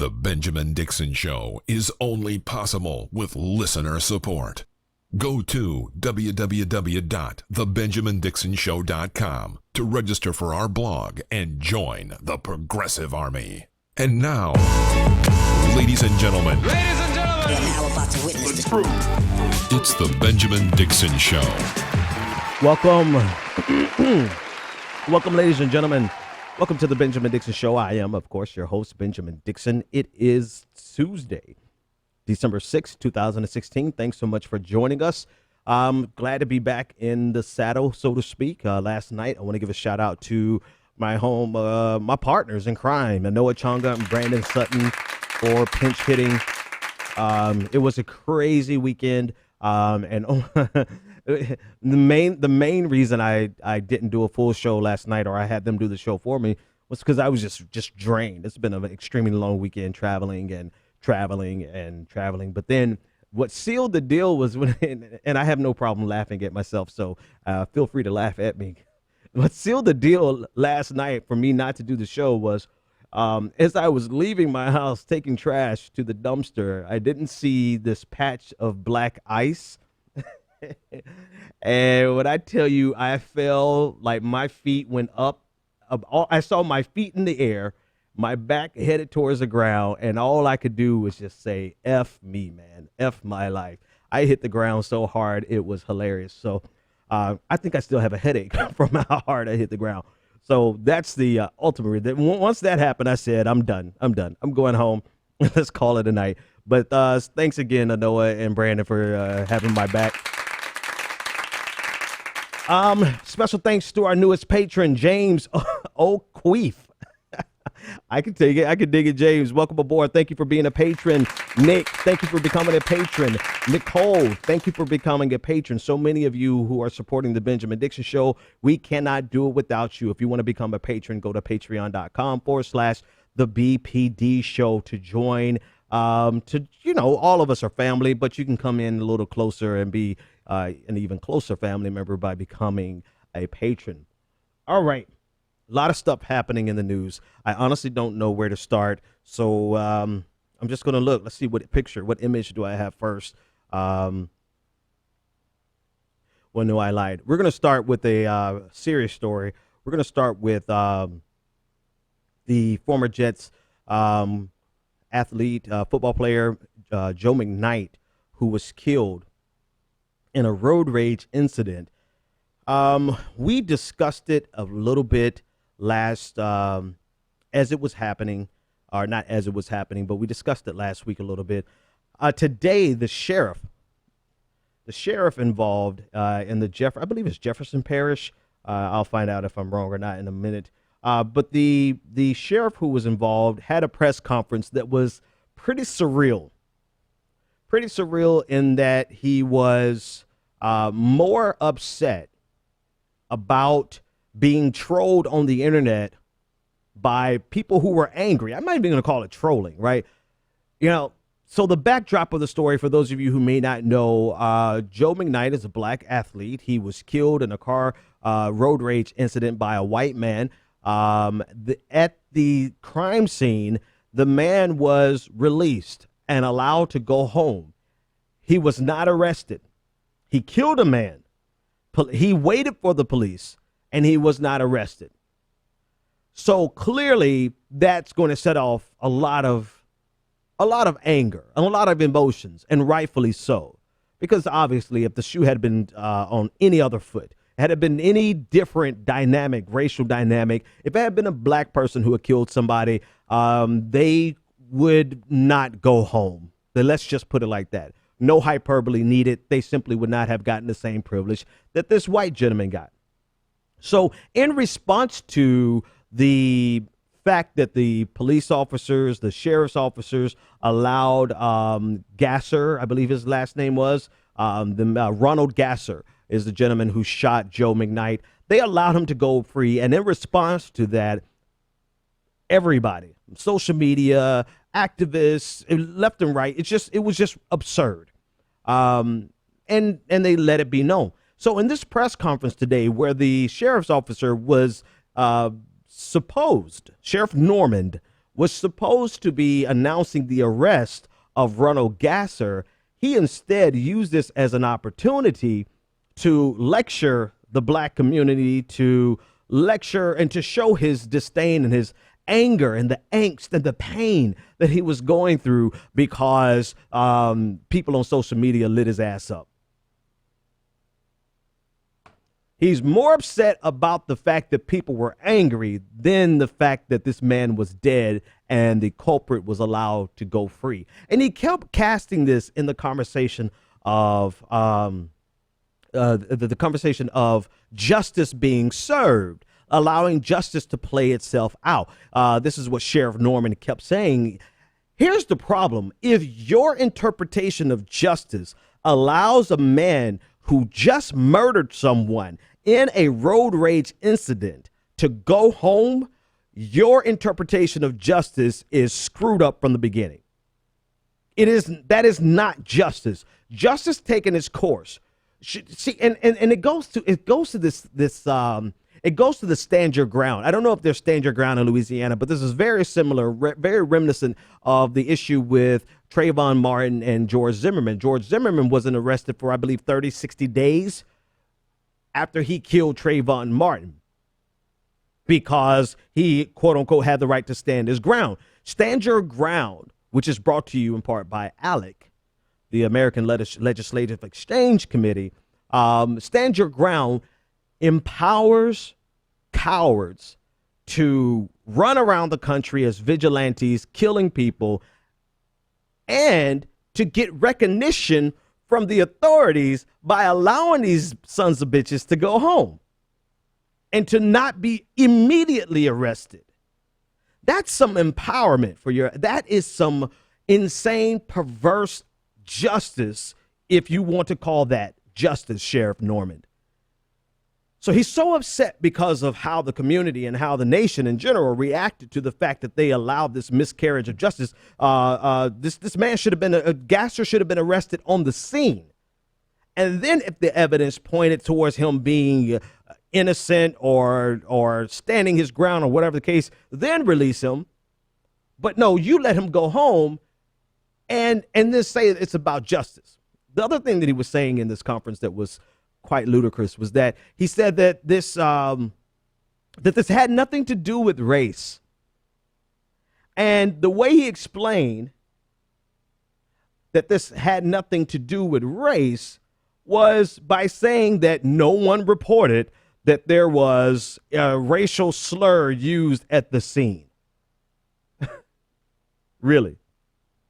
The Benjamin Dixon Show is only possible with listener support. Go to www.thebenjamindixonshow.com to register for our blog and join the Progressive Army. And now, ladies and gentlemen, You're now about to witness the truth. It's the Benjamin Dixon Show. Welcome. Welcome, ladies and gentlemen. Welcome to the Benjamin Dixon Show. I am, of course, your host, Benjamin Dixon. It is Tuesday, December 6th, 2016. Thanks so much for joining us. I'm glad to be back in the saddle, so to speak. Last night, I want to give a shout out to my my partners in crime, Anoa Chonga and Brandon Sutton, for pinch hitting. It was a crazy weekend, and the main reason I didn't do a full show last night, or I had them do the show for me, was because I was just drained. It's been an extremely long weekend, traveling. But then what sealed the deal was when, and I have no problem laughing at myself, so feel free to laugh at me. What sealed the deal last night for me not to do the show was, as I was leaving my house taking trash to the dumpster, I didn't see this patch of black ice. And when I tell you, I felt like my feet went up. I saw my feet in the air, my back headed towards the ground, and all I could do was just say, F me, man, F my life. I hit the ground so hard, it was hilarious. So I think I still have a headache from how hard I hit the ground. So that's the ultimate. Once that happened, I said, I'm done. I'm going home. Let's call it a night. But thanks again, Anoa and Brandon, for having my back. Special thanks to our newest patron, James O'Queef. I can take it. I can dig it, James. Welcome aboard. Thank you for being a patron. Nick, thank you for becoming a patron. Nicole, thank you for becoming a patron. So many of you who are supporting the Benjamin Dixon Show, we cannot do it without you. If you want to become a patron, go to patreon.com/the BPD show to join. All of us are family, but you can come in a little closer and be an even closer family member by becoming a patron. All right. A lot of stuff happening in the news. I honestly don't know where to start. So I'm just going to look. Let's see what image do I have first? Well, no, I lied. We're going to start with a serious story. We're going to start with the former Jets athlete, football player, Joe McKnight, who was killed in a road rage incident. We discussed it a little bit last, as it was happening, or not as it was happening, but we discussed it last week a little bit. Today, the sheriff involved in the I believe it's Jefferson Parish. I'll find out if I'm wrong or not in a minute. But the sheriff who was involved had a press conference that was pretty surreal in that he was more upset about being trolled on the internet by people who were angry. I'm not even going to call it trolling, right? So the backdrop of the story, for those of you who may not know, Joe McKnight is a black athlete. He was killed in a car road rage incident by a white man. At the crime scene, the man was released and allowed to go home. He was not arrested. He killed a man. He waited for the police, and he was not arrested. So clearly, that's going to set off a lot of anger, a lot of emotions, and rightfully so. Because obviously, if the shoe had been on any other foot, had it been any different dynamic, racial dynamic, if it had been a black person who had killed somebody, they would not go home. Let's just put it like that. No hyperbole needed. They simply would not have gotten the same privilege that this white gentleman got. So in response to the fact that the police officers, the sheriff's officers allowed Gasser, I believe his last name was, Ronald Gasser is the gentleman who shot Joe McKnight. They allowed him to go free. And in response to that, everybody, social media, activists, left and right, it was just absurd. And they let it be known. So in this press conference today, where the sheriff's officer was Sheriff Normand was supposed to be announcing the arrest of Ronald Gasser, he instead used this as an opportunity to lecture the black community, to lecture and to show his disdain and his anger and the angst and the pain that he was going through because people on social media lit his ass up. He's more upset about the fact that people were angry than the fact that this man was dead and the culprit was allowed to go free. And he kept casting this in the conversation of the conversation of justice being served, allowing justice to play itself out. This is what Sheriff Norman kept saying. Here's the problem. If your interpretation of justice allows a man who just murdered someone in a road rage incident to go home, your interpretation of justice is screwed up from the beginning. That is not justice. Justice taking its course. See, and it goes to the stand your ground. I don't know if there's stand your ground in Louisiana, but this is very similar, very reminiscent of the issue with Trayvon Martin and George Zimmerman. George Zimmerman wasn't arrested for, I believe, 30, 60 days after he killed Trayvon Martin because he, quote unquote, had the right to stand his ground. Stand your ground, which is brought to you in part by ALEC, the American Legislative Exchange Committee. Stand your ground empowers cowards to run around the country as vigilantes, killing people, and to get recognition from the authorities by allowing these sons of bitches to go home and to not be immediately arrested. That's some empowerment that is some insane, perverse justice, if you want to call that justice, Sheriff Norman. So he's so upset because of how the community and how the nation in general reacted to the fact that they allowed this miscarriage of justice. This man Gasser should have been arrested on the scene. And then if the evidence pointed towards him being innocent or standing his ground or whatever the case, then release him. But no, you let him go home and then say it's about justice. The other thing that he was saying in this conference that was quite ludicrous was that he said that this had nothing to do with race. And the way he explained that this had nothing to do with race was by saying that no one reported that there was a racial slur used at the scene. Really?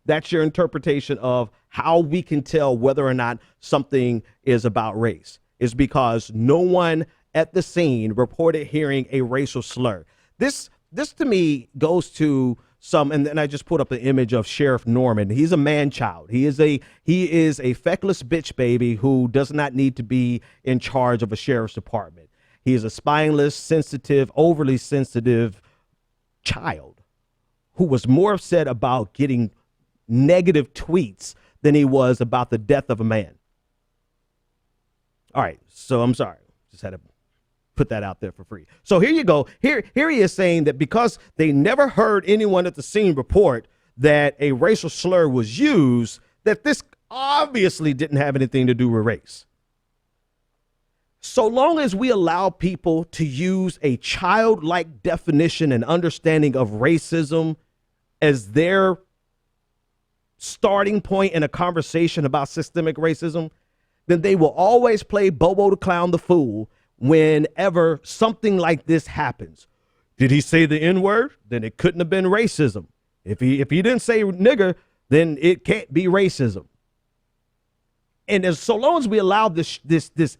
That's your interpretation of how we can tell whether or not something is about race, is because no one at the scene reported hearing a racial slur. This to me goes to some, and then I just put up an image of Sheriff Norman. He's a man child. He is a feckless bitch baby who does not need to be in charge of a sheriff's department. He is a spineless, sensitive, overly sensitive child who was more upset about getting negative tweets than he was about the death of a man. All right, so I'm sorry. Just had to put that out there for free. So here you go. Here he is saying that because they never heard anyone at the scene report that a racial slur was used, that this obviously didn't have anything to do with race. So long as we allow people to use a childlike definition and understanding of racism as their starting point in a conversation about systemic racism, then they will always play Bobo the Clown the Fool whenever something like this happens. Did he say the N-word? Then it couldn't have been racism. If he didn't say nigger, then it can't be racism. And as so long as we allow this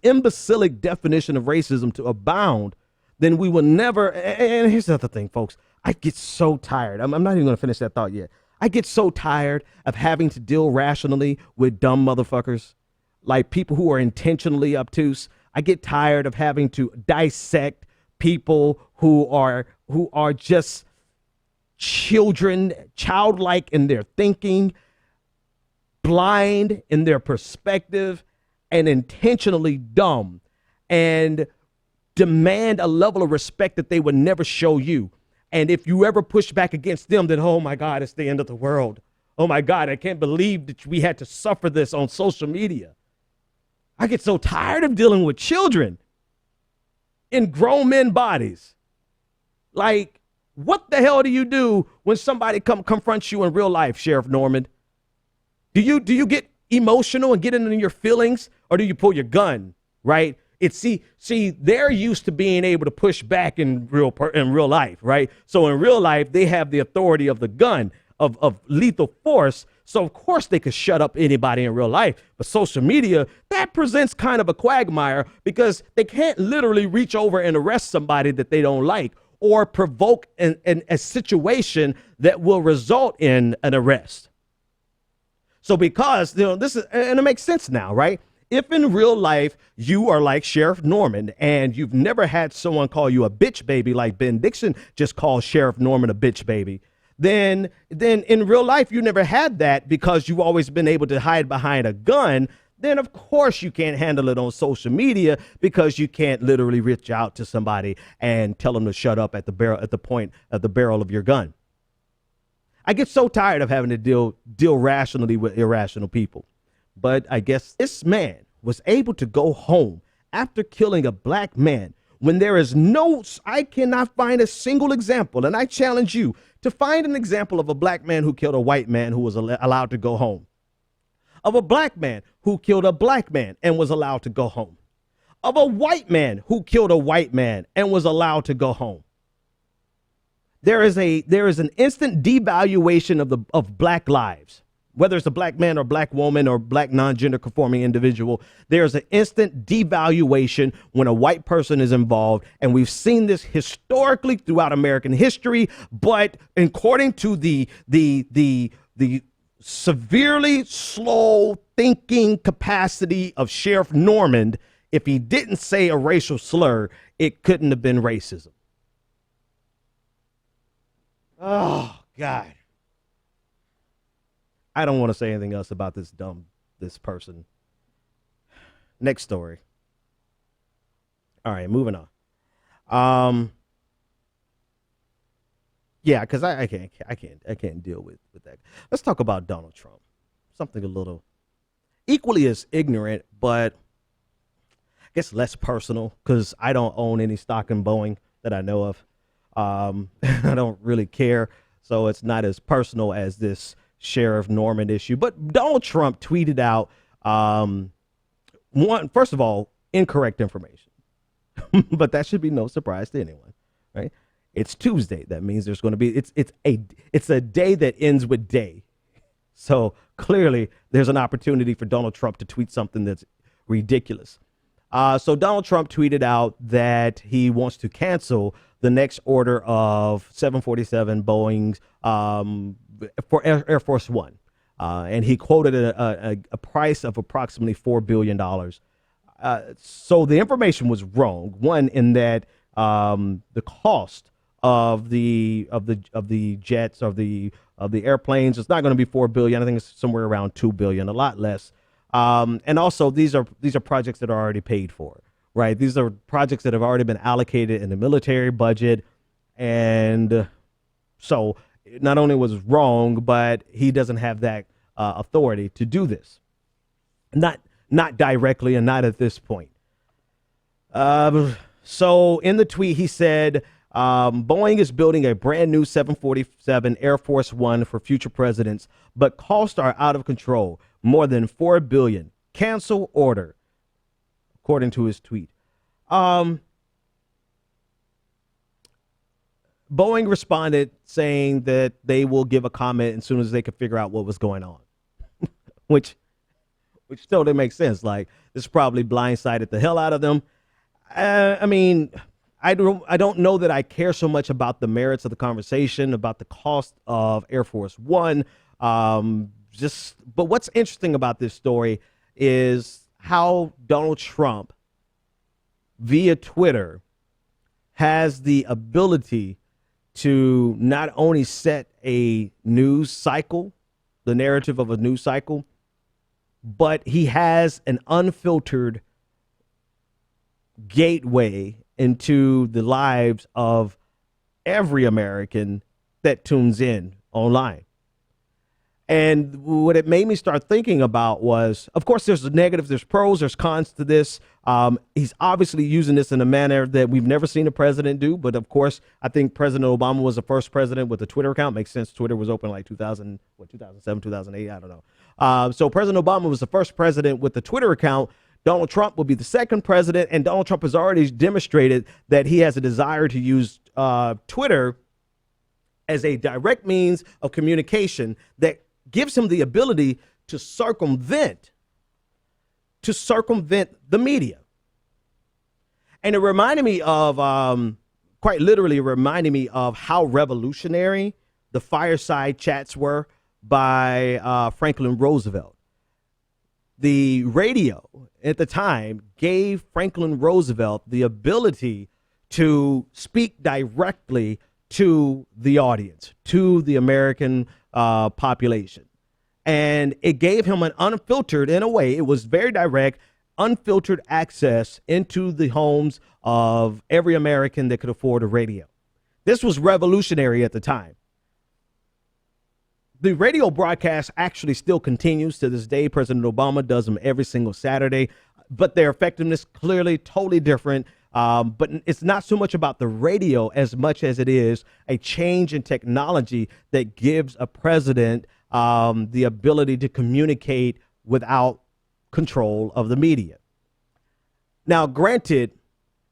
imbecilic definition of racism to abound, then we will never. And here's the other thing, folks. I get so tired. I'm not even going to finish that thought yet. I get so tired of having to deal rationally with dumb motherfuckers, like people who are intentionally obtuse. I get tired of having to dissect people who are just childlike in their thinking, blind in their perspective, and intentionally dumb, and demand a level of respect that they would never show you. And if you ever push back against them, then, oh my God, it's the end of the world. Oh my God, I can't believe that we had to suffer this on social media. I get so tired of dealing with children in grown men bodies. Like, what the hell do you do when somebody confronts you in real life, Sheriff Norman? Do you get emotional and get into your feelings, or do you pull your gun, right? See, they're used to being able to push back in real life, right? So in real life, they have the authority of the gun, of lethal force. So of course they could shut up anybody in real life. But social media, that presents kind of a quagmire because they can't literally reach over and arrest somebody that they don't like or provoke a situation that will result in an arrest. So because, this is, and it makes sense now, right? If in real life you are like Sheriff Norman and you've never had someone call you a bitch baby like Ben Dixon just called Sheriff Norman a bitch baby, then in real life you never had that because you've always been able to hide behind a gun, then of course you can't handle it on social media because you can't literally reach out to somebody and tell them to shut up at the point of the barrel of your gun. I get so tired of having to deal rationally with irrational people. But I guess this man was able to go home after killing a black man when there is I cannot find a single example. And I challenge you to find an example of a black man who killed a white man who was allowed to go home. Of a black man who killed a black man and was allowed to go home. Of a white man who killed a white man and was allowed to go home. There is an instant devaluation of black lives. Whether it's a black man or black woman or black non-gender conforming individual, there's an instant devaluation when a white person is involved. And we've seen this historically throughout American history. But according to the severely slow thinking capacity of Sheriff Norman, if he didn't say a racial slur, it couldn't have been racism. Oh, God. I don't want to say anything else about this person. Next story. All right, moving on. Yeah, because I can't deal with that. Let's talk about Donald Trump. Something a little equally as ignorant, but I guess less personal because I don't own any stock in Boeing that I know of. I don't really care, so it's not as personal as this Sheriff Norman issue. But Donald Trump tweeted out, first of all, incorrect information. But that should be no surprise to anyone, right? It's Tuesday. That means there's going to be it's a day that ends with day. So clearly there's an opportunity for Donald Trump to tweet something that's ridiculous. So Donald Trump tweeted out that he wants to cancel the next order of 747 Boeings for Air Force One. And he quoted a price of approximately $4 billion. So the information was wrong. One, in that the cost of the jets, of the airplanes, it's not going to be $4 billion. I think it's somewhere around $2 billion, a lot less. And also these are projects that are already paid for, right? These are projects that have already been allocated in the military budget. And so not only was it wrong, but he doesn't have that authority to do this. Not directly and not at this point. So in the tweet, he said, Boeing is building a brand new 747 Air Force One for future presidents, but costs are out of control. More than $4 billion. Cancel order, according to his tweet. Boeing responded saying that they will give a comment as soon as they can figure out what was going on, which still didn't make sense. Like, this probably blindsided the hell out of them. I mean, I don't know that I care so much about the merits of the conversation, about the cost of Air Force One. But what's interesting about this story is how Donald Trump, via Twitter, has the ability to not only set a news cycle, the narrative of a news cycle, but he has an unfiltered gateway into the lives of every American that tunes in online. And what it made me start thinking about was, of course, there's negatives, there's pros, there's cons to this. He's obviously using this in a manner that we've never seen a president do. But of course, I think President Obama was the first president with a Twitter account. Makes sense. Twitter was open like 2007, 2008. I don't know. So President Obama was the first president with the Twitter account. Donald Trump will be the second president. And Donald Trump has already demonstrated that he has a desire to use Twitter as a direct means of communication that gives him the ability to circumvent the media. And it reminded me of, quite literally reminded me of how revolutionary the fireside chats were by Franklin Roosevelt. The radio at the time gave Franklin Roosevelt the ability to speak directly to the audience, to the American population. And it gave him an unfiltered, in a way, it was very direct, unfiltered access into the homes of every American that could afford a radio. This was revolutionary at the time. The radio broadcast actually still continues to this day. President Obama does them every single Saturday, but their effectiveness clearly totally different. But it's not so much about the radio as much as it is a change in technology that gives a president the ability to communicate without control of the media. Now, granted,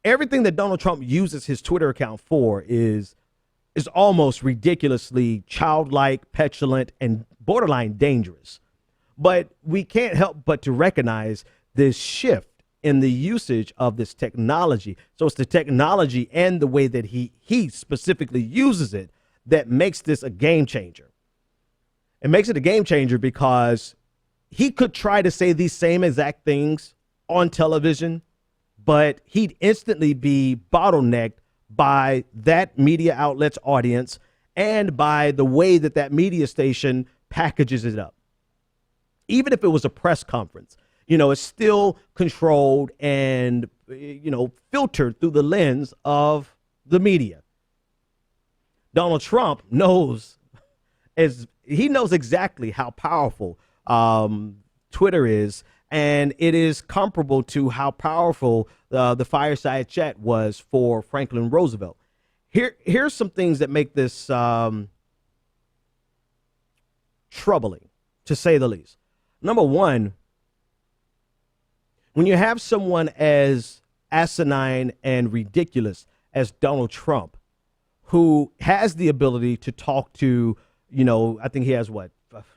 everything that Donald Trump uses his Twitter account for is almost ridiculously childlike, petulant, and borderline dangerous. But we can't help but to recognize this shift in the usage of this technology. So it's the technology and the way that he specifically uses it that makes this a game changer. It makes it a game changer because he could try to say these same exact things on television, but he'd instantly be bottlenecked by that media outlet's audience and by the way that that media station packages it up. Even if it was a press conference, it's still controlled and, filtered through the lens of the media. Donald Trump knows exactly how powerful Twitter is, and it is comparable to how powerful the fireside chat was for Franklin Roosevelt. Here's some things that make this troubling, to say the least. Number one, when you have someone as asinine and ridiculous as Donald Trump, who has the ability to talk to, I think he has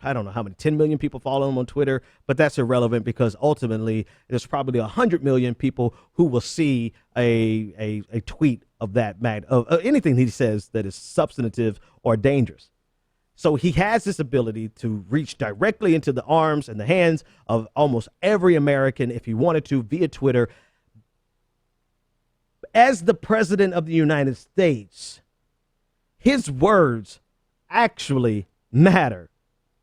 I don't know how many, 10 million people follow him on Twitter, but that's irrelevant because ultimately there's probably 100 million people who will see a tweet of that of anything he says that is substantive or dangerous. So he has this ability to reach directly into the arms and the hands of almost every American if he wanted to via Twitter. As the president of the United States, his words actually matter,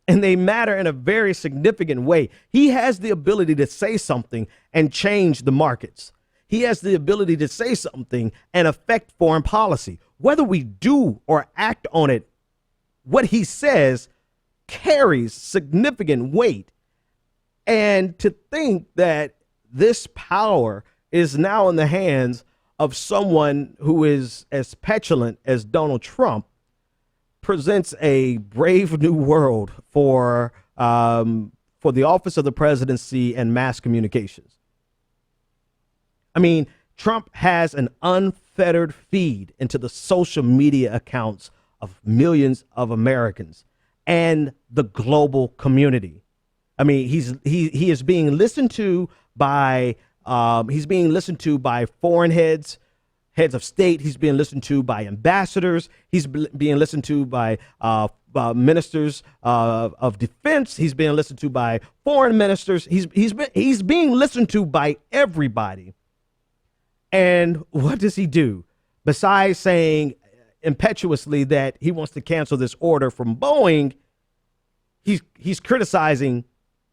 and they matter in a very significant way. He has the ability to say something and change the markets. He has the ability to say something and affect foreign policy. Whether we do or act on it, what he says carries significant weight. And to think that this power is now in the hands of someone who is as petulant as Donald Trump presents a brave new world for the office of the presidency and mass communications. I mean, Trump has an unfettered feed into the social media accounts of millions of Americans and the global community. I mean, he is being listened to by foreign heads of state. He's being listened to by ambassadors. He's being listened to by ministers of defense. He's being listened to by foreign ministers. He's being listened to by everybody. And what does he do? Besides saying impetuously that he wants to cancel this order from Boeing, he's criticizing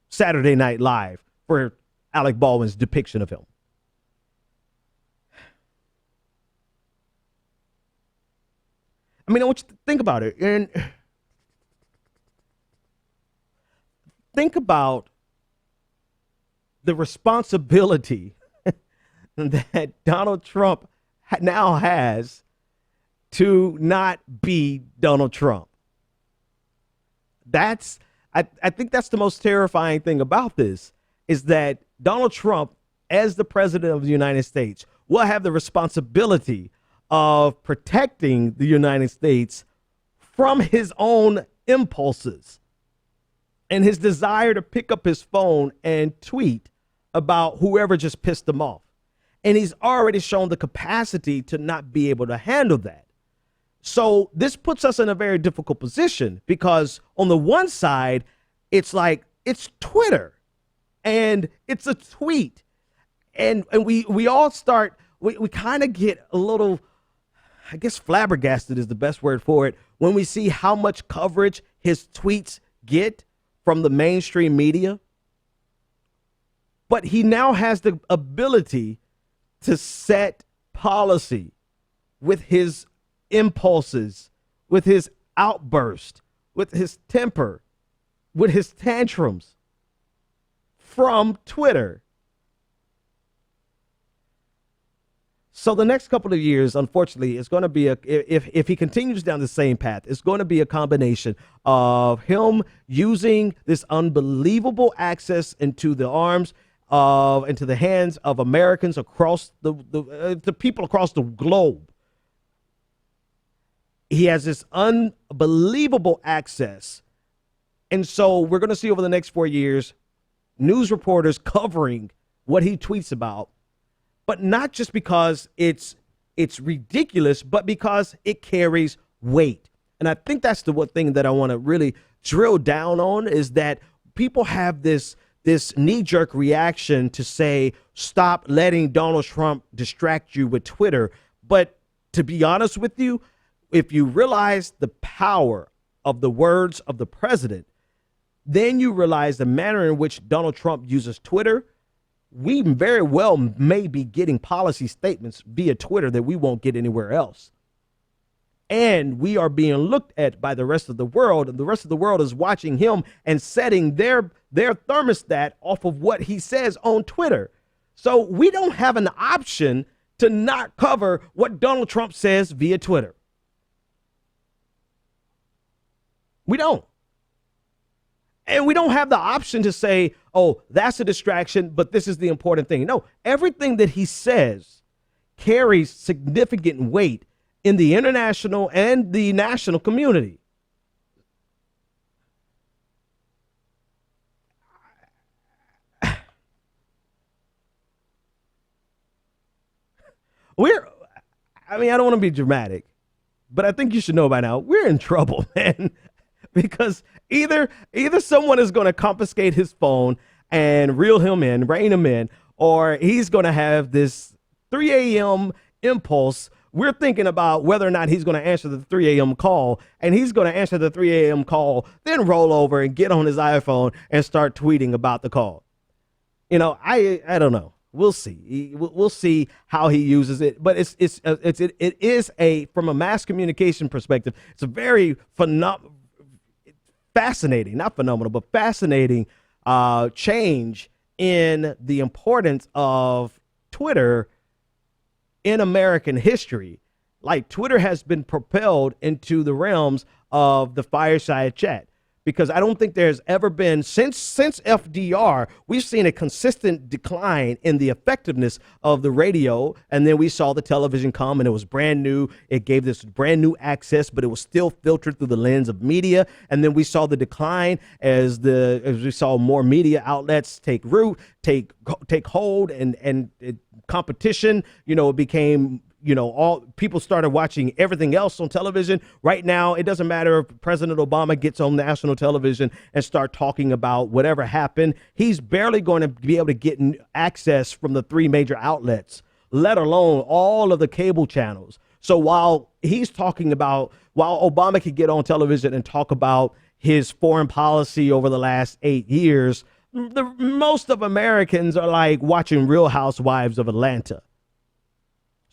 Saturday Night Live for Alec Baldwin's depiction of him. I mean, I want you to think about it. And think about the responsibility that Donald Trump now has to not be Donald Trump. I think that's the most terrifying thing about this, is that Donald Trump, as the president of the United States, will have the responsibility of protecting the United States from his own impulses and his desire to pick up his phone and tweet about whoever just pissed him off. And he's already shown the capacity to not be able to handle that. So this puts us in a very difficult position, because on the one side, it's like, it's Twitter and it's a tweet. And we all start, we kind of get a little, I guess flabbergasted is the best word for it, when we see how much coverage his tweets get from the mainstream media. But he now has the ability to set policy with his impulses, with his outburst, with his temper, with his tantrums from Twitter. So the next couple of years, unfortunately, is going to be if he continues down the same path, it's going to be a combination of him using this unbelievable access into the arms into the hands of Americans across the people across the globe. He has this unbelievable access. And so we're going to see over the next 4 years, news reporters covering what he tweets about, but not just because it's ridiculous, but because it carries weight. And I think that's the one thing that I want to really drill down on, is that people have this knee-jerk reaction to say, stop letting Donald Trump distract you with Twitter. But to be honest with you, if you realize the power of the words of the president, then you realize the manner in which Donald Trump uses Twitter. We very well may be getting policy statements via Twitter that we won't get anywhere else. And we are being looked at by the rest of the world, and the rest of the world is watching him and setting their thermostat off of what he says on Twitter. So we don't have an option to not cover what Donald Trump says via Twitter. We don't. And we don't have the option to say, oh, that's a distraction, but this is the important thing. No, everything that he says carries significant weight in the international and the national community. I don't want to be dramatic, but I think you should know by now, we're in trouble, man. Because either someone is going to confiscate his phone and rein him in, or he's going to have this 3 a.m. impulse. We're thinking about whether or not he's going to answer the 3 a.m. call, and he's going to answer the 3 a.m. call, then roll over and get on his iPhone and start tweeting about the call. I don't know. We'll see. We'll see how he uses it. But it is from a mass communication perspective, it's a very fascinating, not phenomenal, but fascinating change in the importance of Twitter in American history. Like, Twitter has been propelled into the realms of the fireside chat, because I don't think there's ever been, since FDR, we've seen a consistent decline in the effectiveness of the radio. And then we saw the television come, and it was brand new. It gave this brand new access, but it was still filtered through the lens of media. And then we saw the decline as we saw more media outlets take root, take hold, and competition, it became, all people started watching everything else on television. Right now, it doesn't matter if President Obama gets on national television and start talking about whatever happened. He's barely going to be able to get access from the 3 major outlets, let alone all of the cable channels. So while Obama could get on television and talk about his foreign policy over the last 8 years, most of Americans are like watching Real Housewives of Atlanta.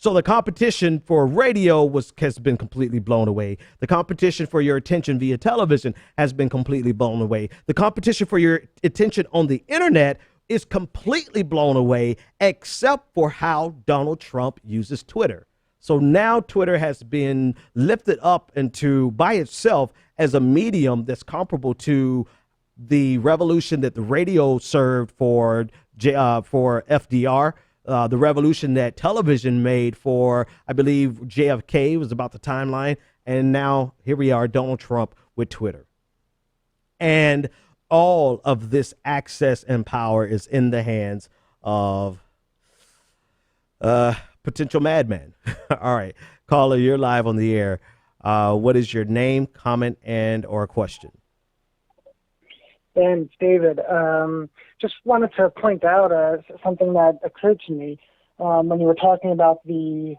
So the competition for radio has been completely blown away. The competition for your attention via television has been completely blown away. The competition for your attention on the internet is completely blown away, except for how Donald Trump uses Twitter. So now Twitter has been lifted up into by itself as a medium that's comparable to the revolution that the radio served for FDR, the revolution that television made for, I believe, JFK was about the timeline. And now here we are, Donald Trump with Twitter. And all of this access and power is in the hands of potential madman. All right, caller, you're live on the air. What is your name, comment, and or question? Ben, it's David. Just wanted to point out something that occurred to me when you were talking about the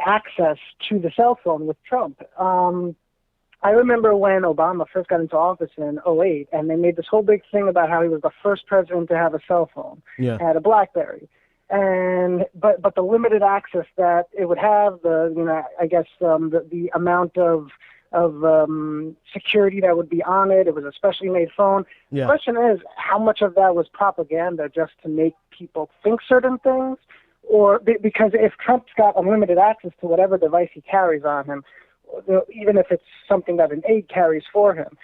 access to the cell phone with Trump. I remember when Obama first got into office in 2008, and they made this whole big thing about how he was the first president to have a cell phone, had a BlackBerry, but the limited access that it would have, the amount of security that would be on it. It was a specially made phone. Yeah. The question is, how much of that was propaganda just to make people think certain things? Or because if Trump's got unlimited access to whatever device he carries on him, even if it's something that an aide carries for him,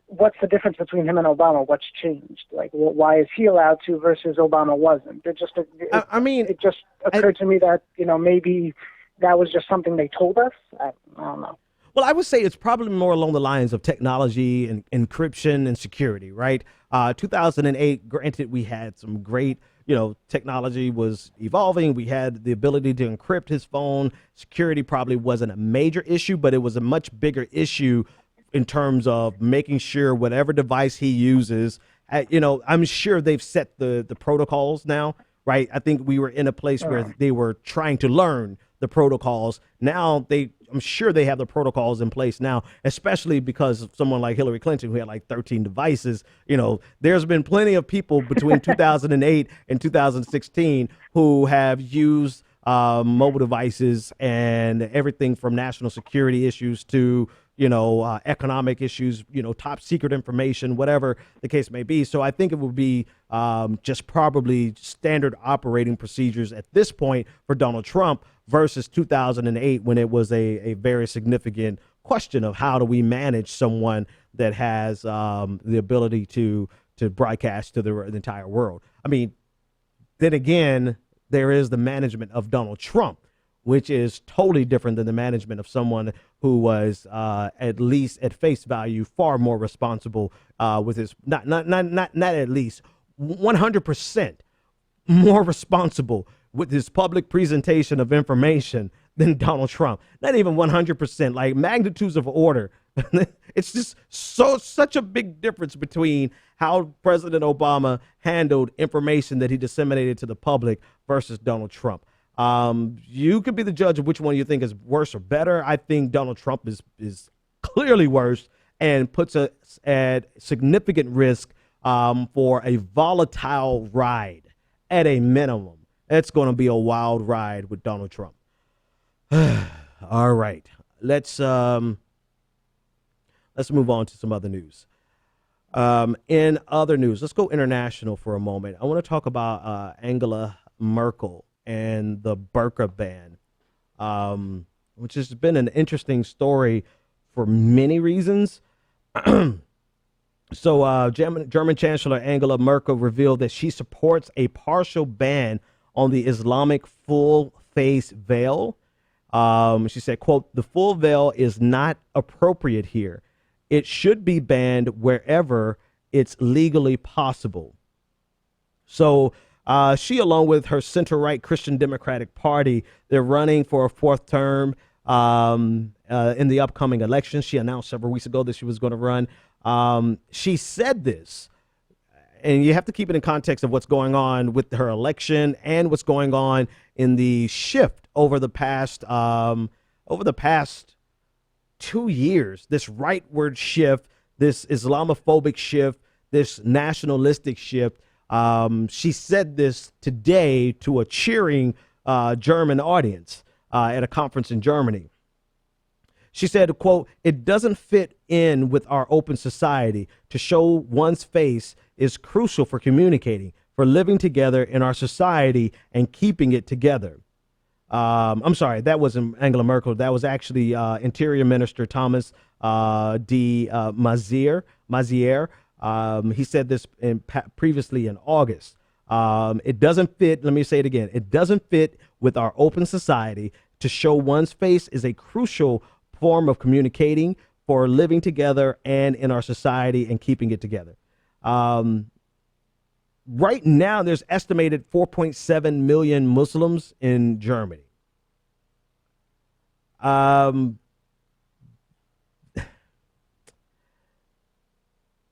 what's the difference between him and Obama? What's changed? Like, why is he allowed to versus Obama wasn't? It just occurred to me that, maybe that was just something they told us. I don't know. Well, I would say it's probably more along the lines of technology and encryption and security, right? 2008, granted, we had some great, technology was evolving. We had the ability to encrypt his phone. Security probably wasn't a major issue, but it was a much bigger issue in terms of making sure whatever device he uses, I'm sure they've set the protocols now, right? I think we were in a place where they were trying to learn the protocols. Now I'm sure they have the protocols in place now, especially because of someone like Hillary Clinton, who had like 13 devices. There's been plenty of people between 2008 and 2016 who have used mobile devices, and everything from national security issues to, economic issues, top secret information, whatever the case may be. So I think it would be just probably standard operating procedures at this point for Donald Trump versus 2008, when it was a very significant question of how do we manage someone that has the ability to broadcast to the entire world. I mean, then again, there is the management of Donald Trump, which is totally different than the management of someone who was at least at face value far more responsible with his not at least 100% more responsible with his public presentation of information than Donald Trump. Not even 100%, like magnitudes of order. It's just such a big difference between how President Obama handled information that he disseminated to the public versus Donald Trump. You could be the judge of which one you think is worse or better. I think Donald Trump is clearly worse and puts us at significant risk for a volatile ride at a minimum. It's going to be a wild ride with Donald Trump. All right, let's move on to some other news. In other news, let's go international for a moment. I want to talk about Angela Merkel and the burqa ban, which has been an interesting story for many reasons. So German Chancellor Angela Merkel revealed that she supports a partial ban on the Islamic full face veil. She said, quote, "The full veil is not appropriate here. It should be banned wherever it's legally possible." So she, along with her center-right Christian Democratic Party, they're running for a fourth term in the upcoming election. She announced several weeks ago that she was going to run. She said this, and you have to keep it in context of what's going on with her election and what's going on in the shift over the past 2 years, this rightward shift, this Islamophobic shift, this nationalistic shift She said this today to a cheering German audience at a conference in Germany. She said, quote, "It doesn't fit in with our open society. To show one's face is crucial for communicating, for living together in our society and keeping it together." I'm sorry, that wasn't Angela Merkel. That was actually Interior Minister Thomas de Maizière. He said this previously in August. It doesn't fit. Let me say it again. It doesn't fit with our open society. To show one's face is a crucial form of communicating, for living together and in our society and keeping it together. Right now, there's estimated 4.7 million Muslims in Germany.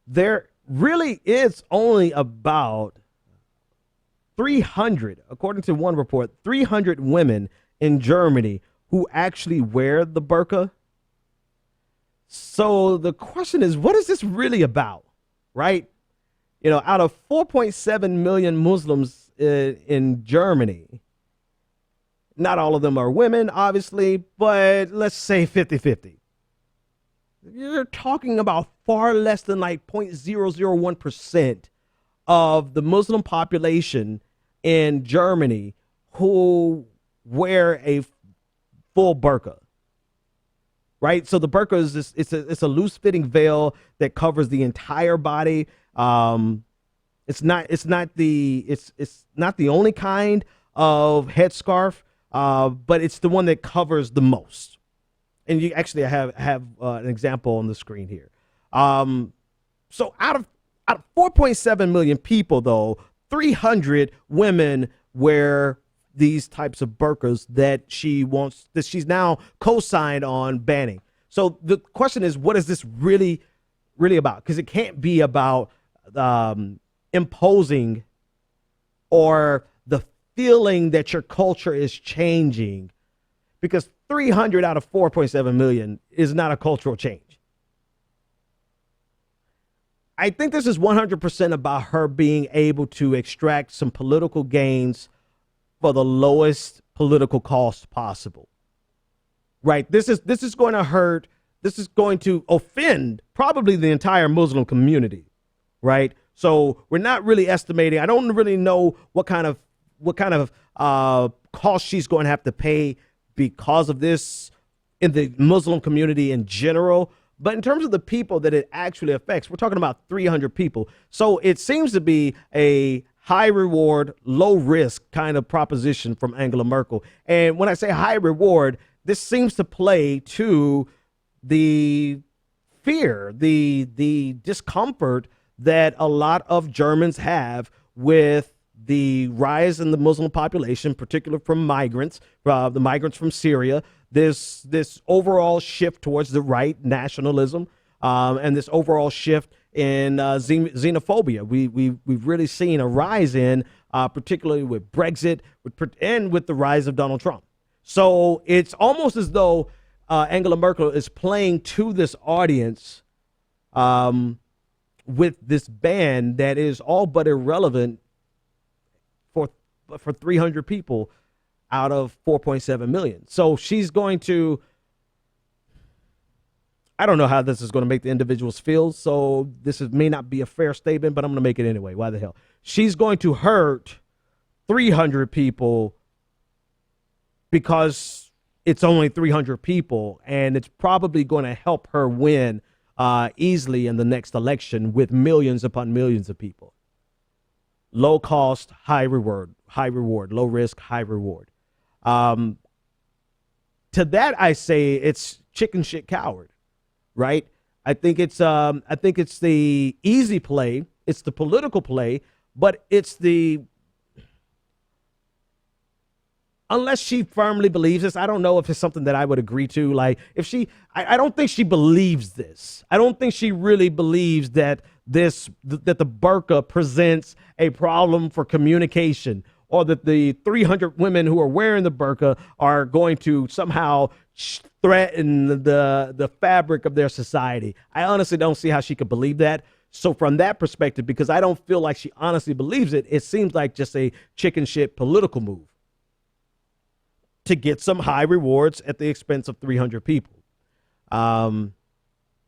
There really is only about 300, according to one report, 300 women in Germany who actually wear the burqa. So the question is, what is this really about, right? You know, out of 4.7 million Muslims in Germany, not all of them are women, obviously, but let's say 50-50. You're talking about far less than like 0.001% of the Muslim population in Germany who wear a full burqa. Right, so the burqa is this, it's a loose fitting veil that covers the entire body. It's not the only kind of headscarf, but it's the one that covers the most. And you actually have an example on the screen here. So out of 4.7 million people, though, 300 women wear these types of burqas that she's now co-signed on banning. So the question is, what is this really about? Because it can't be about imposing or the feeling that your culture is changing, because 300 out of 4.7 million is not a cultural change. I think this is 100% about her being able to extract some political gains for the lowest political cost possible, right? This is going to hurt. This is going to offend probably the entire Muslim community, right? So we're not really estimating. I don't really know what kind of cost she's going to have to pay because of this in the Muslim community in general. But in terms of the people that it actually affects, we're talking about 300 people. So it seems to be a high reward, low risk kind of proposition from Angela Merkel. And when I say high reward, this seems to play to the fear, the discomfort that a lot of Germans have with the rise in the Muslim population, particularly from migrants, the migrants from Syria, this overall shift towards the right, nationalism, and this overall shift in xenophobia. We've really seen a rise in, particularly with Brexit and with the rise of Donald Trump. So it's almost as though Angela Merkel is playing to this audience with this ban that is all but irrelevant for 300 people out of 4.7 million. So she's going to, I don't know how this is going to make the individuals feel, so may not be a fair statement, but I'm going to make it anyway. Why the hell? She's going to hurt 300 people because it's only 300 people, and it's probably going to help her win easily in the next election with millions upon millions of people. Low cost, high reward, low risk, high reward. To that I say it's chicken shit coward. Right? I think it's the easy play. It's the political play, but it's unless she firmly believes this, I don't know if it's something that I would agree to. Like I don't think she believes this. I don't think she really believes that that the burqa presents a problem for communication, or that the 300 women who are wearing the burqa are going to somehow threaten the fabric of their society. I honestly don't see how she could believe that. So from that perspective, because I don't feel like she honestly believes it, it seems like just a chicken shit political move to get some high rewards at the expense of 300 people. And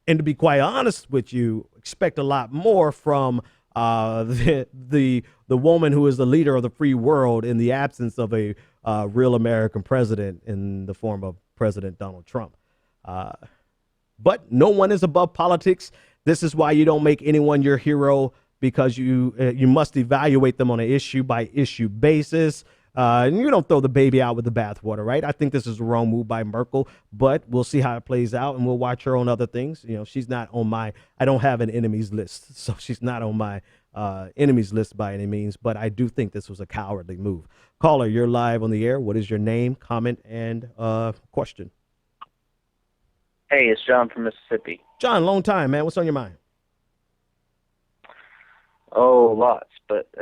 to be quite honest with you, expect a lot more from the woman who is the leader of the free world in the absence of a real American president in the form of President Donald Trump. But no one is above politics. This is why you don't make anyone your hero, because you must evaluate them on an issue by issue basis. And you don't throw the baby out with the bathwater, right? I think this is the wrong move by Merkel, but we'll see how it plays out, and we'll watch her on other things. You know, she's not on I don't have an enemies list, so she's not on my enemies list by any means, but I do think this was a cowardly move. Caller, you're live on the air. What is your name, comment, and question? Hey, it's John from Mississippi. John, long time, man. What's on your mind? Oh, lots. But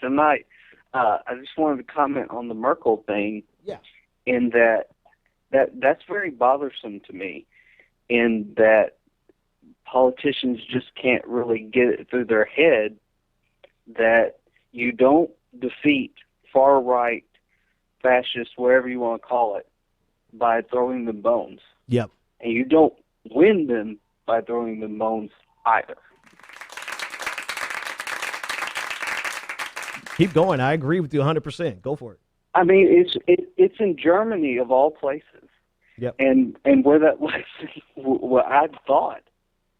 tonight, I just wanted to comment on the Merkel thing. Yeah. In that's very bothersome to me, in that politicians just can't really get it through their head that you don't defeat far-right, fascists, whatever you want to call it, by throwing them bones. Yep. And you don't win them by throwing them bones either. Keep going. I agree with you 100%. Go for it. I mean, it's in Germany of all places. Yep. And where that was, what I thought,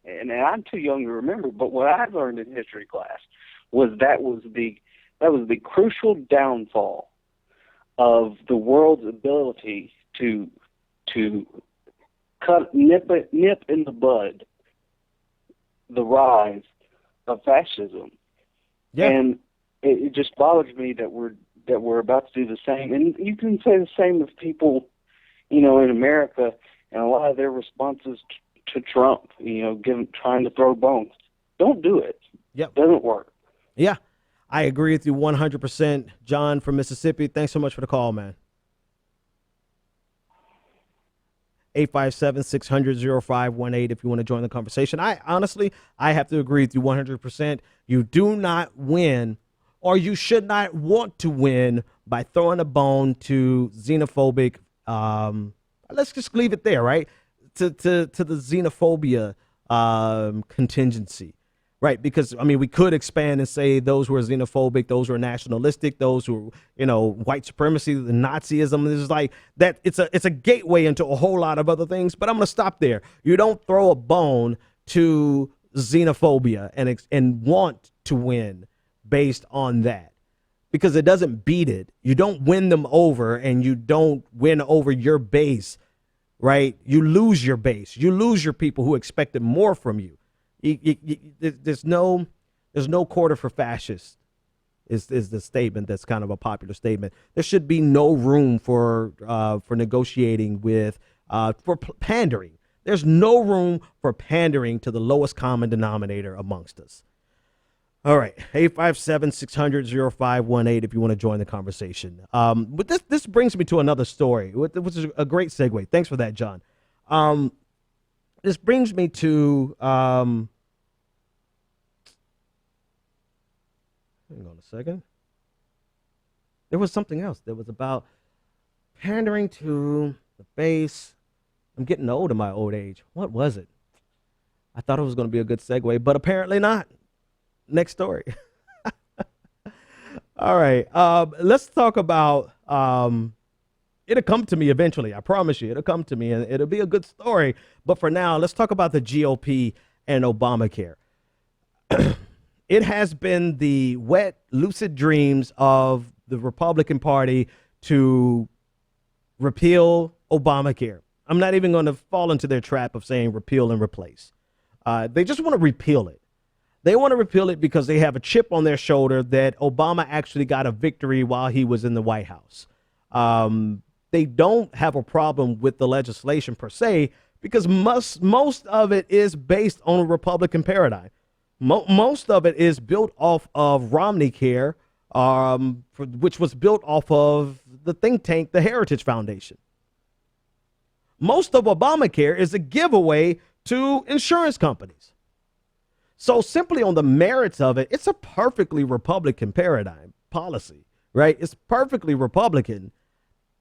and I'm too young to remember, but what I learned in history class was that was the crucial downfall of the world's ability to nip in the bud the rise of fascism. Yeah. And it just bothers me that we're about to do the same. And you can say the same of people, you know, in America, and a lot of their responses to Trump, you know, trying to throw bones. Don't do it. Yep. Doesn't work. Yeah, I agree with you 100%. John from Mississippi, thanks so much for the call, man. 857-600-0518 if you want to join the conversation. I have to agree with you 100%. You do not win, or you should not want to win, by throwing a bone to xenophobic, let's just leave it there, right? To the xenophobia contingency, right? Because, I mean, we could expand and say those who are xenophobic, those who are nationalistic, those who are, you know, white supremacy, the Nazism. This is like that. It's a gateway into a whole lot of other things, but I'm going to stop there. You don't throw a bone to xenophobia and want to win based on that, because it doesn't beat it. You don't win them over, and you don't win over your base, right? You lose your base. You lose your people who expected more from you. There's no quarter for fascists is the statement that's kind of a popular statement. There should be no room for negotiating with for pandering. There's no room for pandering to the lowest common denominator amongst us. All right, 857-600-0518 if you want to join the conversation. But this brings me to another story, which is a great segue. Thanks for that, John. This brings me to hang on a second. There was something else that was about pandering to the base. I'm getting old in my old age. What was it? I thought it was going to be a good segue, but apparently not. Next story. All right. Let's talk about, it'll come to me eventually. I promise you, it'll come to me, and it'll be a good story. But for now, let's talk about the GOP and Obamacare. It has been the wet, lucid dreams of the Republican Party to repeal Obamacare. I'm not even going to fall into their trap of saying repeal and replace. They just want to repeal it. They want to repeal it because they have a chip on their shoulder that Obama actually got a victory while he was in the White House. They don't have a problem with the legislation per se, because most of it is based on a Republican paradigm. Most of it is built off of Romneycare, which was built off of the think tank, the Heritage Foundation. Most of Obamacare is a giveaway to insurance companies. So simply on the merits of it, it's a perfectly Republican paradigm policy, right? It's perfectly Republican.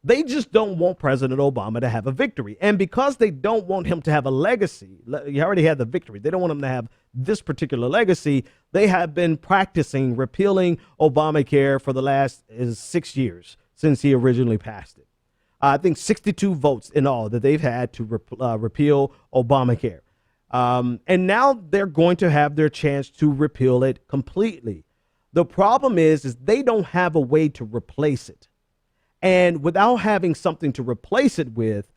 They just don't want President Obama to have a victory. And because they don't want him to have a legacy, he already had the victory. They don't want him to have this particular legacy. They have been practicing repealing Obamacare for the last 6 years since he originally passed it. I think 62 votes in all that they've had to repeal Obamacare. And now they're going to have their chance to repeal it completely. The problem is they don't have a way to replace it. And without having something to replace it with,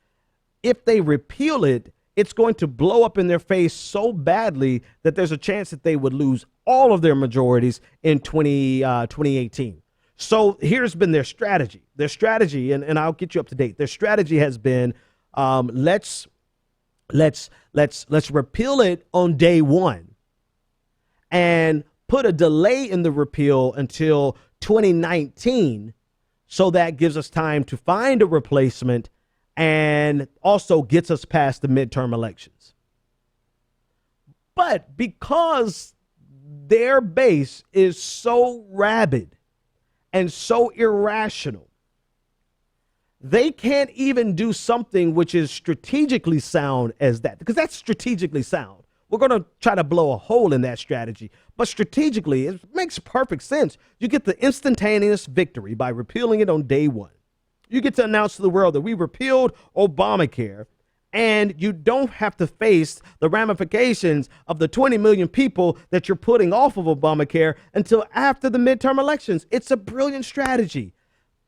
if they repeal it, it's going to blow up in their face so badly that there's a chance that they would lose all of their majorities in 2018. So here's been their strategy. Their strategy, and I'll get you up to date. Their strategy has been, let's repeal it on day one and put a delay in the repeal until 2019. So that gives us time to find a replacement and also gets us past the midterm elections. But because their base is so rabid and so irrational, they can't even do something which is strategically sound as that, because that's strategically sound. We're going to try to blow a hole in that strategy. But strategically, it makes perfect sense. You get the instantaneous victory by repealing it on day one. You get to announce to the world that we repealed Obamacare, and you don't have to face the ramifications of the 20 million people that you're putting off of Obamacare until after the midterm elections. It's a brilliant strategy.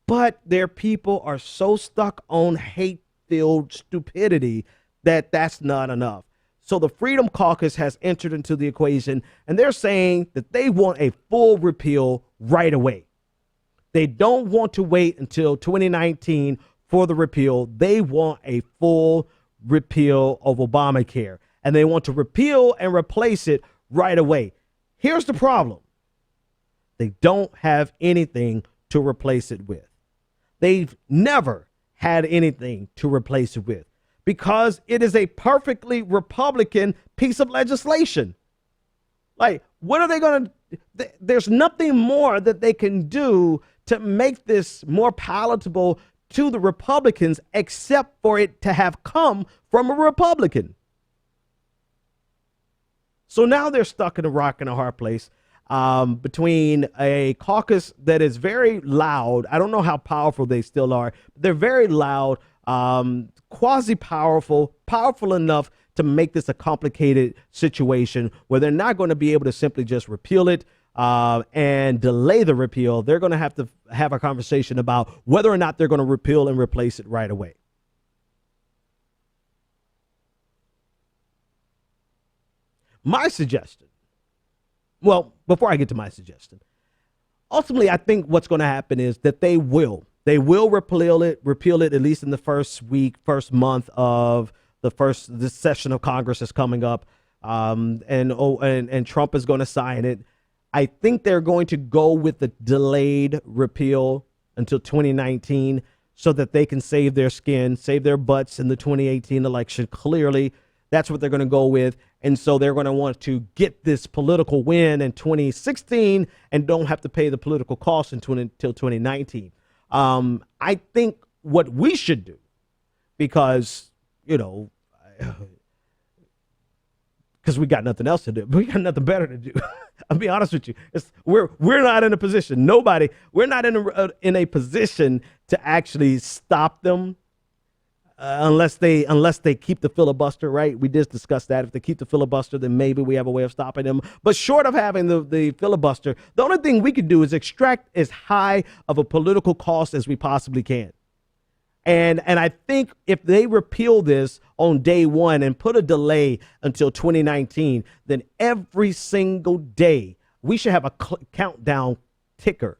But their people are so stuck on hate-filled stupidity that that's not enough. So the Freedom Caucus has entered into the equation, and they're saying that they want a full repeal right away. They don't want to wait until 2019 for the repeal. They want a full repeal of Obamacare, and they want to repeal and replace it right away. Here's the problem. They don't have anything to replace it with. They've never had anything to replace it with, because it is a perfectly Republican piece of legislation. Like, what are they going to, there's nothing more that they can do to make this more palatable to the Republicans except for it to have come from a Republican. So now they're stuck in a rock and a hard place between a caucus that is very loud. I don't know how powerful they still are. They're very loud, quasi-powerful, powerful enough to make this a complicated situation where they're not going to be able to simply just repeal it and delay the repeal. They're going to have a conversation about whether or not they're going to repeal and replace it right away. My suggestion, well, before I get to my suggestion, ultimately, I think what's going to happen is that they will repeal it at least in the first month of this session of Congress is coming up, and Trump is going to sign it. I think they're going to go with the delayed repeal until 2019 so that they can save their skin, save their butts in the 2018 election. Clearly, that's what they're going to go with. And so they're going to want to get this political win in 2016 and don't have to pay the political costs until 2019. I think what we should do, because, because we got nothing else to do. We got nothing better to do. I'll be honest with you. We're not in a position. We're not in a position to actually stop them unless they keep the filibuster, right? We just discussed that. If they keep the filibuster, then maybe we have a way of stopping them. But short of having the filibuster, the only thing we can do is extract as high of a political cost as we possibly can. And I think if they repeal this on day one and put a delay until 2019, then every single day we should have a countdown ticker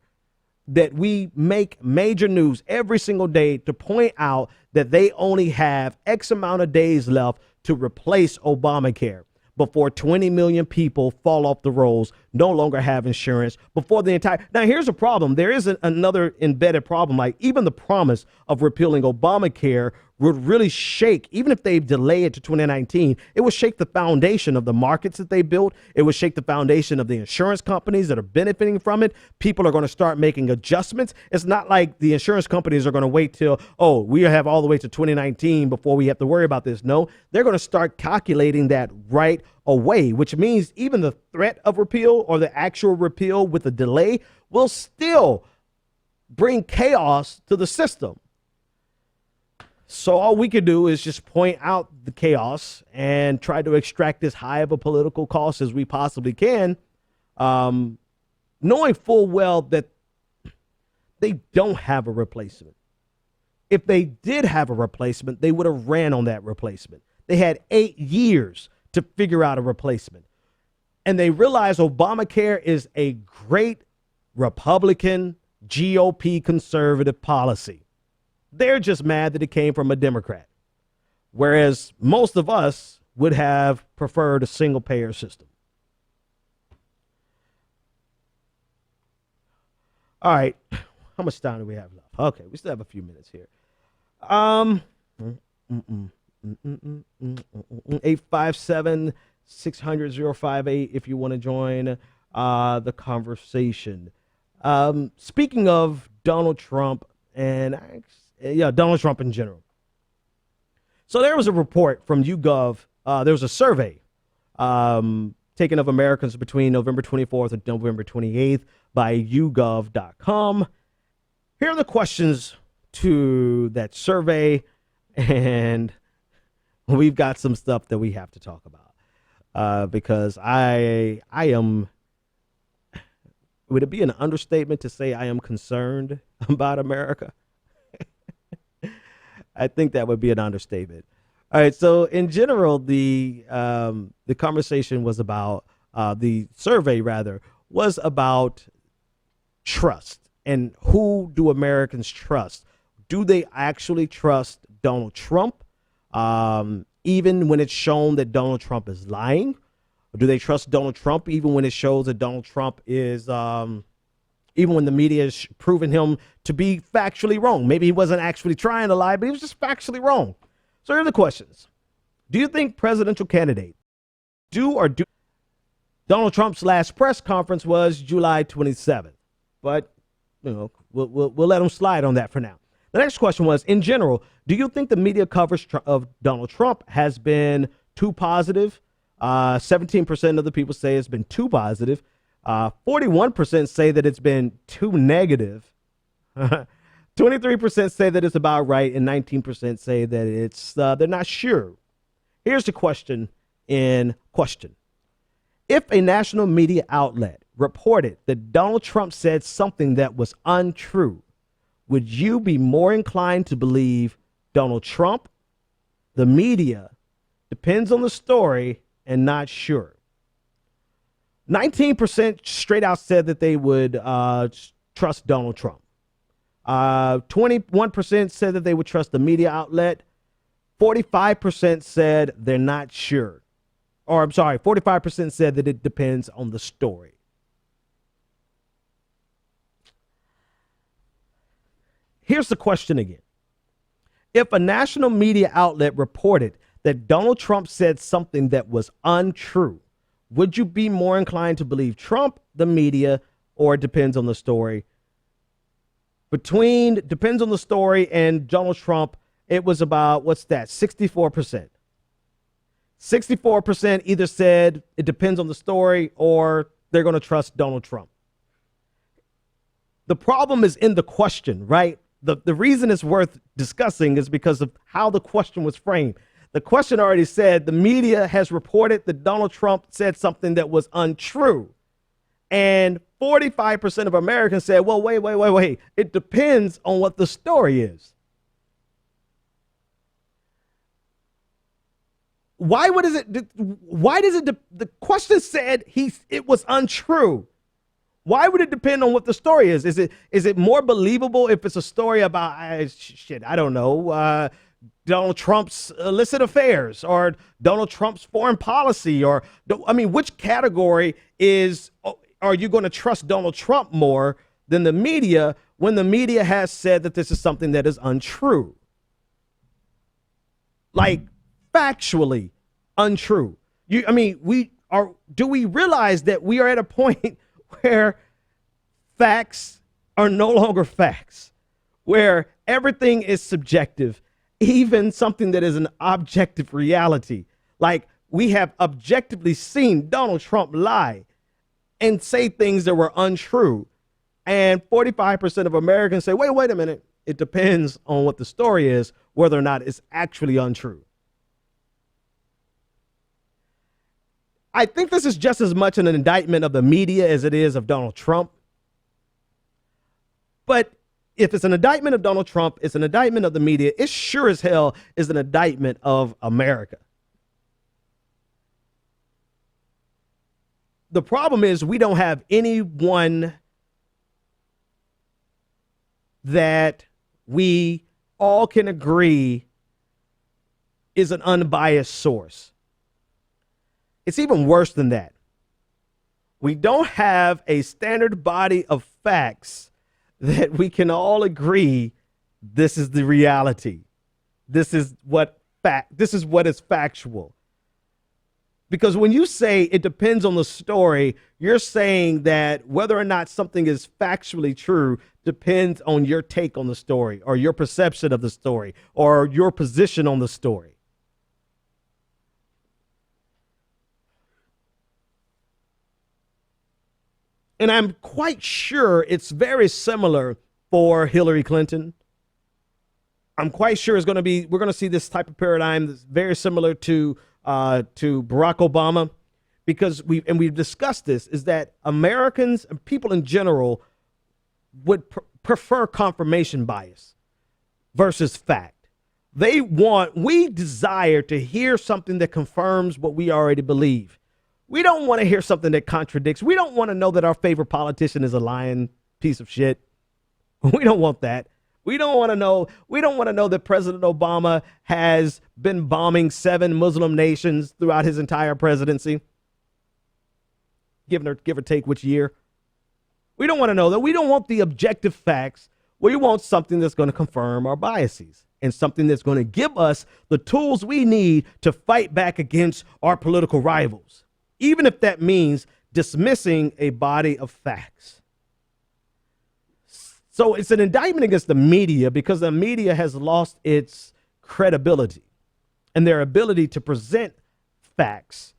that we make major news every single day to point out that they only have X amount of days left to replace Obamacare before 20 million people fall off the rolls no longer have insurance before the entire. Now, here's a problem. There is another embedded problem. Like even the promise of repealing Obamacare would really shake, even if they delay it to 2019, it would shake the foundation of the markets that they built. It would shake the foundation of the insurance companies that are benefiting from it. People are going to start making adjustments. It's not like the insurance companies are going to wait till, oh, we have all the way to 2019 before we have to worry about this. No, they're going to start calculating that right away, which means even the threat of repeal or the actual repeal with a delay will still bring chaos to the system. So all we could do is just point out the chaos and try to extract as high of a political cost as we possibly can, knowing full well that they don't have a replacement. If they did have a replacement, they would have ran on that replacement. They had 8 years to figure out a replacement. And they realized Obamacare is a great Republican, GOP conservative policy. They're just mad that it came from a Democrat, whereas most of us would have preferred a single payer system. All right. How much time do we have left? Okay, we still have a few minutes here. 857-600-058 if you want to join the conversation. Speaking of Donald Trump and Donald Trump in general. So there was a report from YouGov. There was a survey taken of Americans between November 24th and November 28th by YouGov.com. Here are the questions to that survey, and we've got some stuff that we have to talk about because I am. Would it be an understatement to say I am concerned about America? I think that would be an understatement. All right. So in general, the conversation was about the survey was about trust and who do Americans trust? Do they actually trust Donald Trump? Even when it's shown that Donald Trump is lying? Or do they trust Donald Trump even when it shows that Donald Trump is even when the media has proven him to be factually wrong? Maybe he wasn't actually trying to lie, but he was just factually wrong. So here are the questions. Do you think presidential candidate do Donald Trump's last press conference was July 27th, but we'll let him slide on that for now. The next question was, in general, do you think the media coverage of Donald Trump has been too positive? 17% of the people say it's been too positive. 41% say that it's been too negative. 23% say that it's about right, and 19% say that it's they're not sure. Here's the question in question. If a national media outlet reported that Donald Trump said something that was untrue, would you be more inclined to believe Donald Trump, the media, depends on the story, and not sure? 19% straight out said that they would trust Donald Trump. 21% said that they would trust the media outlet. 45% said they're not sure. Or I'm sorry, 45% said that it depends on the story. Here's the question again. If a national media outlet reported that Donald Trump said something that was untrue, would you be more inclined to believe Trump, the media, or it depends on the story? Between depends on the story and Donald Trump, it was about, 64%. 64% either said it depends on the story or they're going to trust Donald Trump. The problem is in the question, right? The reason it's worth discussing is because of how the question was framed. The question already said the media has reported that Donald Trump said something that was untrue. And 45% of Americans said, well, wait. It depends on what the story is. The question said it was untrue. Why would it depend on what the story is? Is it more believable if it's a story about, I don't know, Donald Trump's illicit affairs or Donald Trump's foreign policy? Or, I mean, which category are you going to trust Donald Trump more than the media when the media has said that this is something that is untrue? Like, factually untrue. Do we realize that we are at a point where facts are no longer facts, where everything is subjective, even something that is an objective reality? Like, we have objectively seen Donald Trump lie and say things that were untrue. And 45% of Americans say, wait a minute. It depends on what the story is, whether or not it's actually untrue. I think this is just as much an indictment of the media as it is of Donald Trump. But if it's an indictment of Donald Trump, it's an indictment of the media. It sure as hell is an indictment of America. The problem is we don't have anyone that we all can agree is an unbiased source. It's even worse than that. We don't have a standard body of facts that we can all agree this is the reality. This is what is factual. Because when you say it depends on the story, you're saying that whether or not something is factually true depends on your take on the story or your perception of the story or your position on the story. And I'm quite sure it's very similar for Hillary Clinton. I'm quite sure we're going to see this type of paradigm that's very similar to Barack Obama, because we've discussed this, is that Americans and people in general would prefer confirmation bias versus fact. We desire to hear something that confirms what we already believe. We don't want to hear something that contradicts. We don't want to know that our favorite politician is a lying piece of shit. We don't want that. We don't want to know that President Obama has been bombing 7 Muslim nations throughout his entire presidency. Give or take which year. We don't want to know that. We don't want the objective facts. We want something that's going to confirm our biases and something that's going to give us the tools we need to fight back against our political rivals, even if that means dismissing a body of facts. So it's an indictment against the media because the media has lost its credibility and their ability to present facts.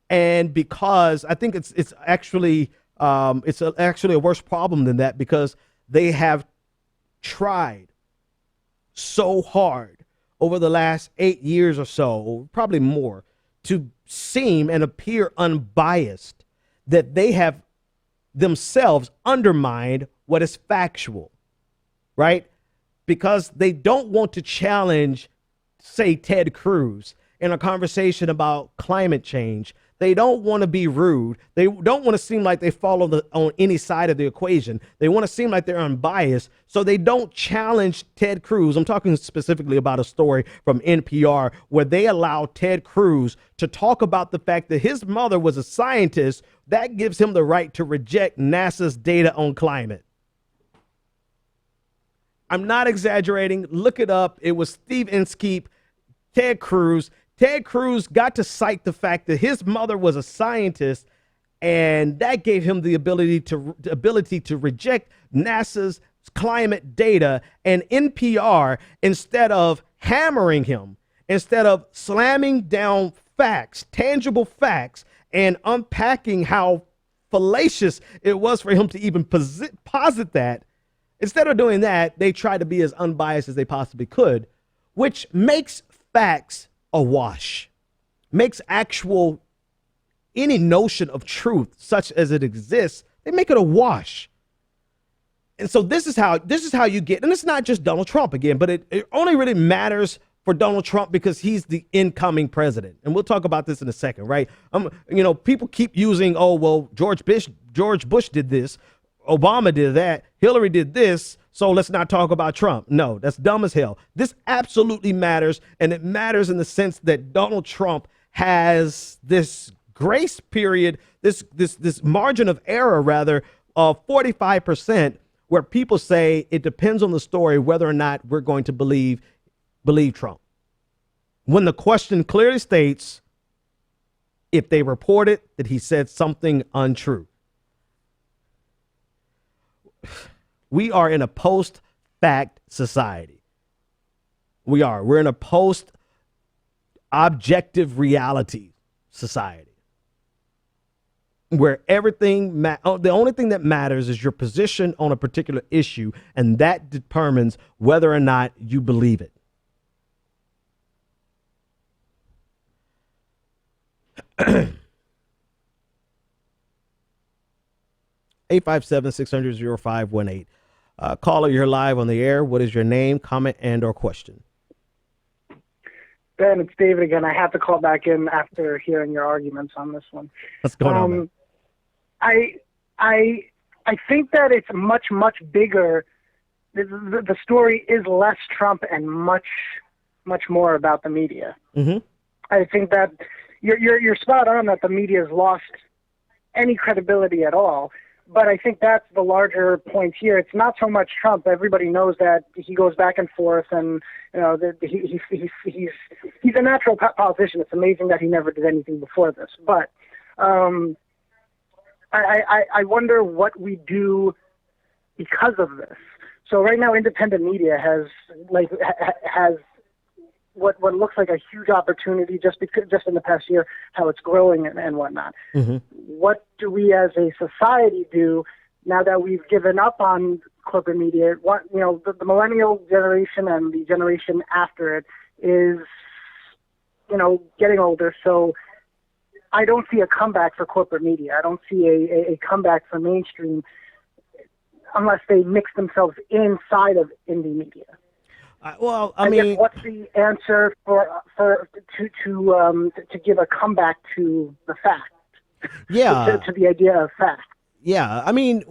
And because I think it's actually a worse problem than that, because they have tried so hard over the last 8 years or so, probably more, to seem and appear unbiased, that they have themselves undermined what is factual, right? Because they don't want to challenge, say, Ted Cruz in a conversation about climate change. They don't want to be rude. They don't want to seem like they fall on any side of the equation. They want to seem like they're unbiased, so they don't challenge Ted Cruz. I'm talking specifically about a story from NPR where they allow Ted Cruz to talk about the fact that his mother was a scientist. That gives him the right to reject NASA's data on climate. I'm not exaggerating. Look it up. It was Steve Inskeep, Ted Cruz. Ted Cruz got to cite the fact that his mother was a scientist, and that gave him the ability to reject NASA's climate data. And NPR, instead of hammering him, instead of slamming down facts, tangible facts, and unpacking how fallacious it was for him to even posit that, instead of doing that, they tried to be as unbiased as they possibly could, which makes facts a wash, makes any notion of truth such as it exists, they make it a wash. And so this is how you get, and it's not just Donald Trump again, but it only really matters for Donald Trump because he's the incoming president. And we'll talk about this in a second, right? People keep using, George Bush did this, Obama did that, Hillary did this, so let's not talk about Trump. No, that's dumb as hell. This absolutely matters, and it matters in the sense that Donald Trump has this grace period, this margin of error, rather, of 45%, where people say it depends on the story whether or not we're going to believe Trump. When the question clearly states if they reported that he said something untrue. We are in a post-fact society. We're in a post-objective reality society where everything, the only thing that matters is your position on a particular issue, and that determines whether or not you believe it. Eight 857-600-0518. Caller, you're live on the air. What is your name, comment, and or question? Ben, it's David again. I have to call back in after hearing your arguments on this one. What's going on, man? I think that it's much bigger. The story is less Trump and much more about the media. Mm-hmm. I think that you're spot on that the media has lost any credibility at all. But I think that's the larger point here. It's not so much Trump. Everybody knows that he goes back and forth, and you know he's a natural politician. It's amazing that he never did anything before this. But I wonder what we do because of this. So right now, independent media has what looks like a huge opportunity just in the past year, how it's growing and whatnot. Mm-hmm. What do we as a society do now that we've given up on corporate media? The millennial generation and the generation after it is, getting older. So I don't see a comeback for corporate media. I don't see a comeback for mainstream unless they mix themselves inside of indie media. I mean, what's the answer to give a comeback to the fact? Yeah, to the idea of fact. Yeah, I mean,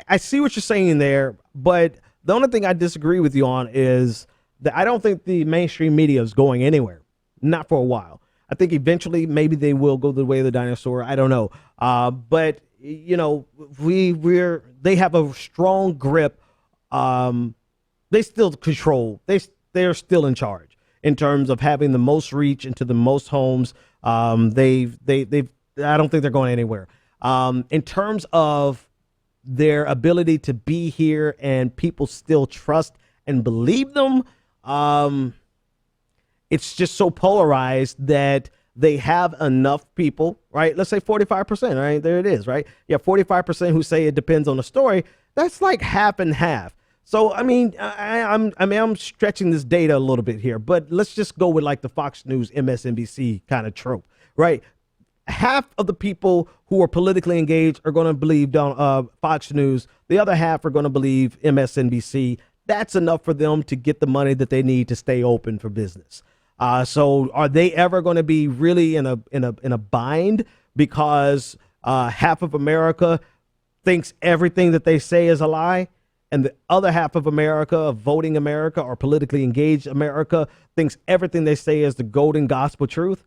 I see what you're saying there, but the only thing I disagree with you on is that I don't think the mainstream media is going anywhere, not for a while. I think eventually maybe they will go the way of the dinosaur. I don't know, but they have a strong grip. They still control. They're still in charge in terms of having the most reach into the most homes. I don't think they're going anywhere. In terms of their ability to be here and people still trust and believe them, it's just so polarized that they have enough people, right? Let's say 45%, right? There it is, right? Yeah, 45% who say it depends on the story. That's like half and half. So, I mean, I'm stretching this data a little bit here, but let's just go with like the Fox News, MSNBC kind of trope, right? Half of the people who are politically engaged are going to believe Fox News. The other half are going to believe MSNBC. That's enough for them to get the money that they need to stay open for business. So are they ever going to be really in a bind because half of America thinks everything that they say is a lie? And the other half of America, voting America or politically engaged America, thinks everything they say is the golden gospel truth.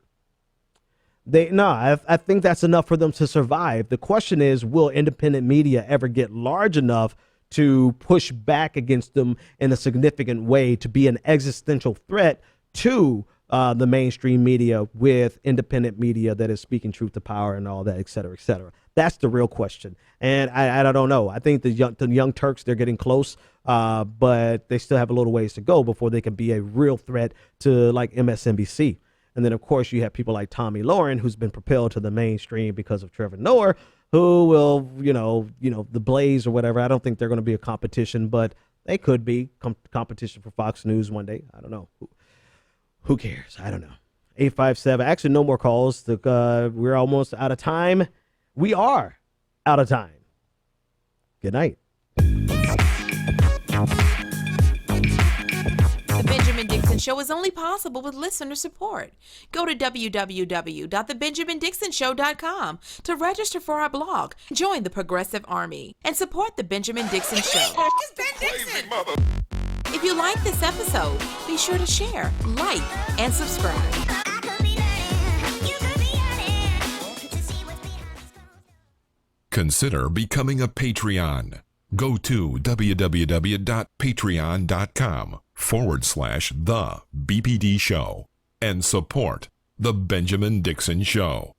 I think that's enough for them to survive. The question is, will independent media ever get large enough to push back against them in a significant way, to be an existential threat to the mainstream media with independent media that is speaking truth to power and all that, et cetera, et cetera. That's the real question. And I don't know. I think the young Turks, they're getting close, but they still have a little ways to go before they can be a real threat to like MSNBC. And then, of course, you have people like Tommy Lauren, who's been propelled to the mainstream because of Trevor Noah, who will, the Blaze or whatever. I don't think they're going to be a competition, but they could be competition for Fox News one day. I don't know. Who cares? I don't know. 857. Actually, no more calls. We're almost out of time. We are out of time. Good night. The Benjamin Dixon Show is only possible with listener support. Go to www.thebenjamindixonshow.com to register for our blog, join the Progressive Army, and support The Benjamin Dixon Show. It's Ben Dixon! If you like this episode, be sure to share, like, and subscribe. Consider becoming a Patreon. Go to www.patreon.com/The BPD Show and support The Benjamin Dixon Show.